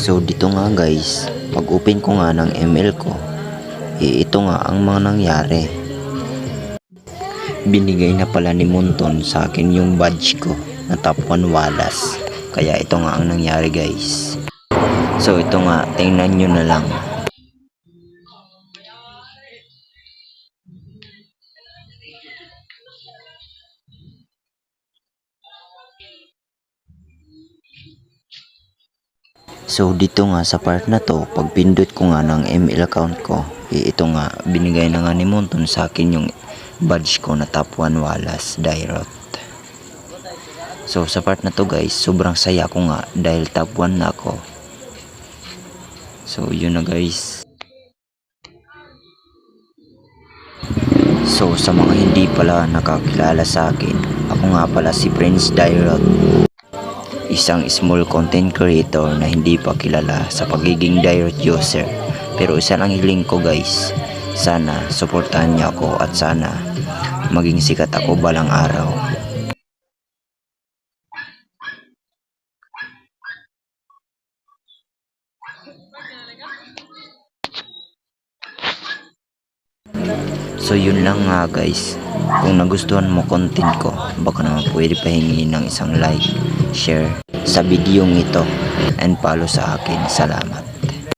So dito nga guys, pag open ko nga ng ML ko, ito nga ang mga nangyari. Binigay na pala ni Monton sa akin yung badge ko na top 1 Wallace. Kaya ito nga ang nangyari guys. So ito nga, tingnan nyo na lang. So dito nga sa part na to, pag pindot ko nga ng ML account ko, ito nga, binigay na nga ni Monton sa akin yung badge ko na top 1 Wallace Dairot. So sa part na to guys, sobrang saya ko nga dahil top 1 na ako. So yun na guys. So sa mga hindi pala nakakilala sa akin, ako nga pala si Prince Dairot. Isang small content creator na hindi pa kilala sa pagiging Dairot user. Pero isa lang hiling ko guys, sana suportahan niyo ako at sana maging sikat ako balang araw. So yun lang nga guys, kung nagustuhan mo content ko, baka naman pwede pahingi ng isang like, share sa video ito, and follow sa akin. Salamat.